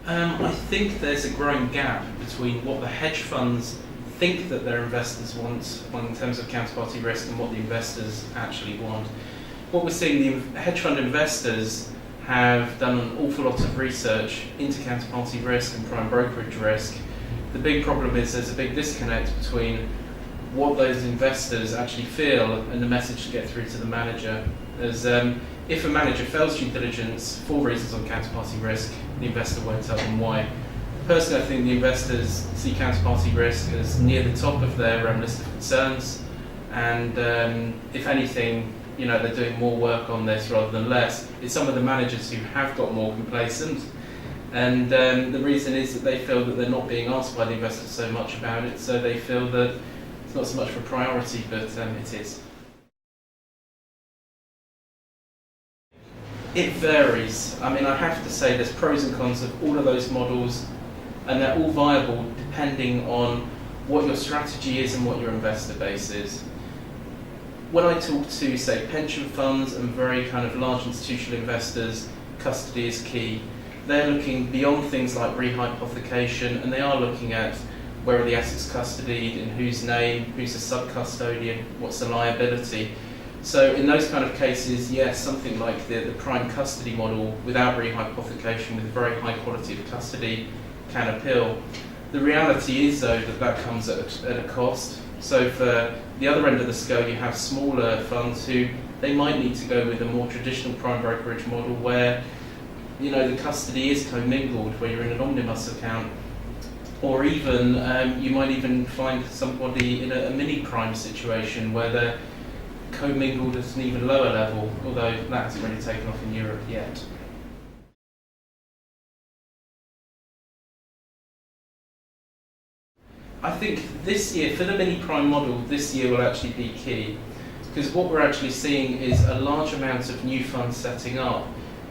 I think there's a growing gap between what the hedge funds think that their investors want in terms of counterparty risk and what the investors actually want. What we're seeing, the hedge fund investors have done an awful lot of research into counterparty risk and prime brokerage risk. The big problem is there's a big disconnect between what those investors actually feel and the message to get through to the manager. As if a manager fails due diligence for reasons on counterparty risk, the investor won't tell them why. Personally, I think the investors see counterparty risk as near the top of their list of concerns, and if anything, they're doing more work on this rather than less. It's some of the managers who have got more complacent, and the reason is that they feel that they're not being asked by the investors so much about it, so they feel that it's not so much of a priority, but it is. It varies. I have to say there's pros and cons of all of those models, and they're all viable depending on what your strategy is and what your investor base is. When I talk to, say, pension funds and very kind of large institutional investors, custody is key. They're looking beyond things like rehypothecation, and they are looking at where are the assets custodied, in whose name, who's the sub-custodian, what's the liability. So in those kind of cases, yes, something like the prime custody model without rehypothecation with very high quality of custody can appeal. The reality is, though, that comes at a cost. So for the other end of the scale, you have smaller funds who they might need to go with a more traditional prime brokerage model where the custody is commingled, where you're in an omnibus account, or even you might even find somebody in a mini prime situation where they're commingled at an even lower level, although that hasn't really taken off in Europe yet. I think this year, for the mini prime model, this year will actually be key, because what we're actually seeing is a large amount of new funds setting up,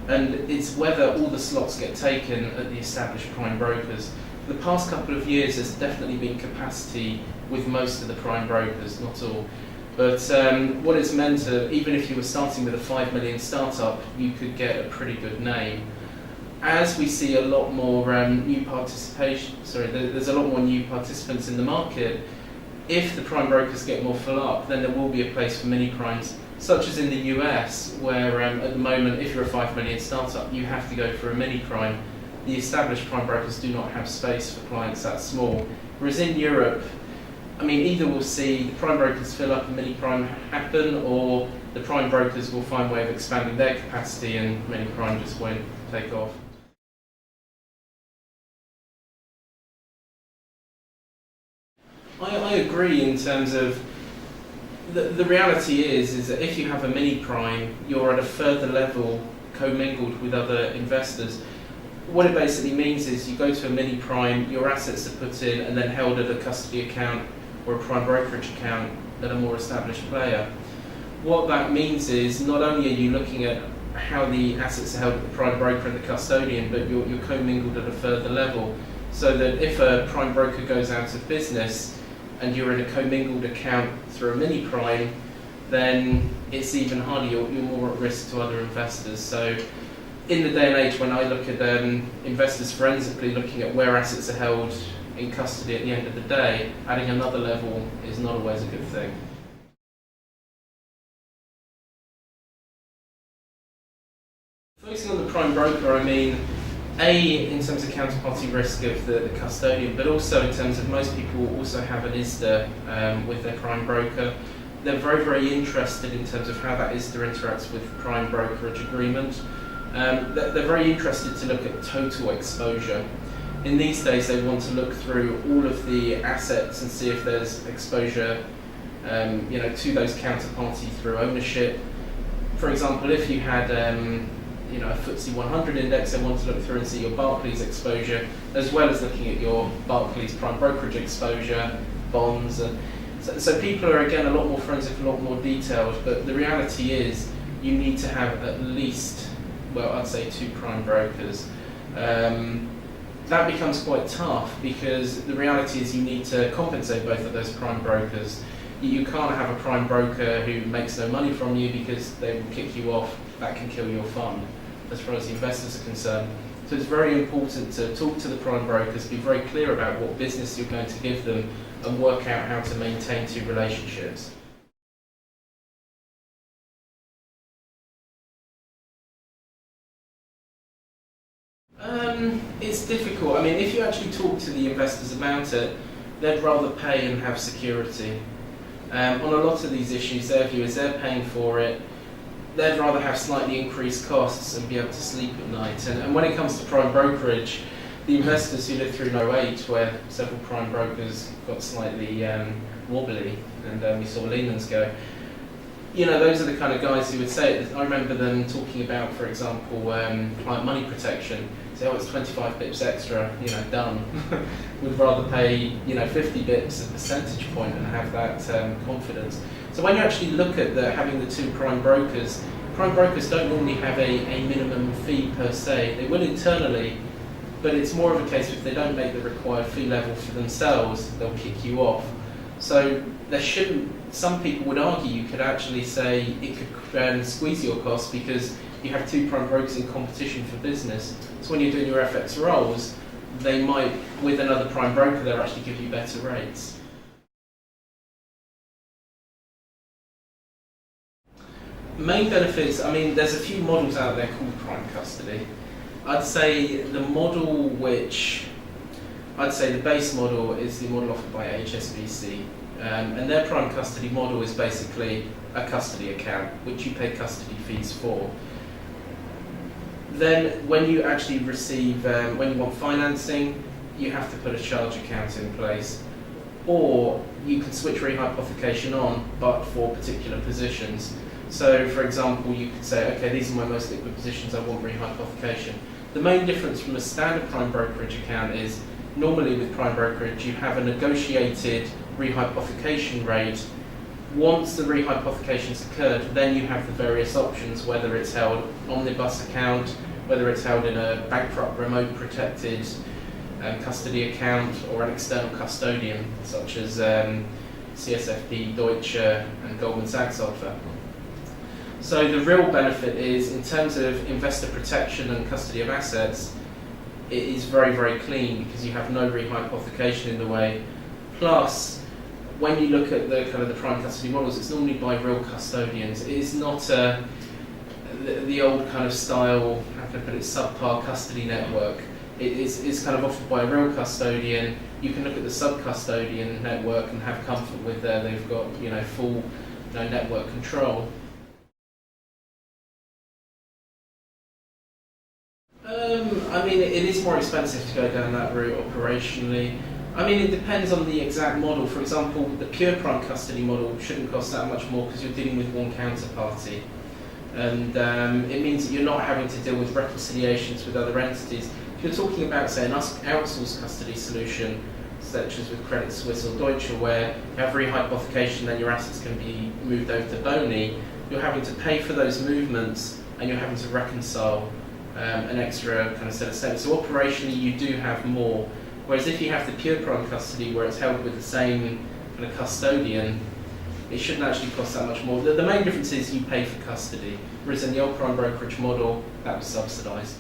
and it's whether all the slots get taken at the established prime brokers. The past couple of years there's definitely been capacity with most of the prime brokers, not all. But what it's meant to, even if you were starting with a 5 million startup, you could get a pretty good name. As we see a lot more there's a lot more new participants in the market, if the prime brokers get more full up, then there will be a place for mini primes, such as in the US, where at the moment, if you're a 5 million startup, you have to go for a mini prime. The established prime brokers do not have space for clients that small. Whereas in Europe, either we'll see the prime brokers fill up and mini prime happen, or the prime brokers will find a way of expanding their capacity and mini prime just won't take off. I agree in terms of the reality is that if you have a mini prime, you're at a further level commingled with other investors. What it basically means is you go to a mini prime, your assets are put in and then held at a custody account or a prime brokerage account at a more established player. What that means is not only are you looking at how the assets are held at the prime broker and the custodian, but you're commingled at a further level, so that if a prime broker goes out of business and you're in a commingled account through a mini prime, then it's even harder, you're more at risk to other investors. So in the day and age when I look at investors forensically looking at where assets are held in custody at the end of the day, adding another level is not always a good thing. Focusing on the prime broker, in terms of counterparty risk of the custodian, but also in terms of most people also have an ISDA with their prime broker. They're very, very interested in terms of how that ISDA interacts with the prime brokerage agreement. They're very interested to look at total exposure. In these days they want to look through all of the assets and see if there's exposure to those counterparty through ownership. For example, if you had a FTSE 100 index, they want to look through and see your Barclays exposure, as well as looking at your Barclays prime brokerage exposure, bonds. And so people are, again, a lot more forensic, a lot more detailed, but the reality is you need to have at least, well, I'd say 2 prime brokers. That becomes quite tough because the reality is you need to compensate both of those prime brokers. You can't have a prime broker who makes no money from you because they will kick you off. That can kill your fund as far as the investors are concerned. So it's very important to talk to the prime brokers, be very clear about what business you're going to give them, and work out how to maintain two relationships. It's difficult. I mean, if you actually talk to the investors about it, they'd rather pay and have security. On a lot of these issues, their view is they're paying for it. They'd rather have slightly increased costs and be able to sleep at night. And when it comes to prime brokerage, the investors who lived through 2008, where several prime brokers got slightly wobbly, and we saw Lehman's go, you know, those are the kind of guys who would say it. I remember them talking about, for example, client money protection. Say, oh, it's 25 bips extra, you know, done. Would rather pay, you know, 50 bips a percentage point and have that confidence. So when you actually look at having the two prime brokers don't normally have a minimum fee per se. They will internally, but it's more of a case if they don't make the required fee level for themselves, they'll kick you off. So there shouldn't, some people would argue you could actually say it could squeeze your costs because you have two prime brokers in competition for business. So when you're doing your FX rolls, they might, with another prime broker, they'll actually give you better rates. Main benefits, I mean, there's a few models out there called prime custody. I'd say the model the base model is the model offered by HSBC. And their prime custody model is basically a custody account, which you pay custody fees for. Then when you actually receive, when you want financing, you have to put a charge account in place. Or you can switch rehypothecation on, but for particular positions. So for example, you could say, okay, these are my most liquid positions, I want rehypothecation. The main difference from a standard prime brokerage account is, normally with prime brokerage, you have a negotiated rehypothecation rate. Once the rehypothecation's occurred, then you have the various options, whether it's held omnibus account, whether it's held in a bankrupt remote protected custody account, or an external custodian, such as CSFP, Deutsche, and Goldman Sachs offer. So the real benefit is, in terms of investor protection and custody of assets, it is very, very clean because you have no rehypothecation in the way. Plus, when you look at the kind of the prime custody models, it's normally by real custodians. It is not the old kind of style, how can I put it, subpar custody network. It is kind of offered by a real custodian. You can look at the sub-custodian network and have comfort with they've got, you know, full network control. I mean, it is more expensive to go down that route operationally. I mean, it depends on the exact model. For example, the pure prime custody model shouldn't cost that much more because you're dealing with one counterparty. And it means that you're not having to deal with reconciliations with other entities. If you're talking about, say, an outsourced custody solution, such as with Credit Suisse or Deutsche, where you have rehypothecation, then your assets can be moved over to BONY, you're having to pay for those movements and you're having to reconcile an extra kind of set of statements. So operationally, you do have more. Whereas if you have the pure prime custody, where it's held with the same kind of custodian, it shouldn't actually cost that much more. The main difference is you pay for custody, whereas in the old prime brokerage model, that was subsidised.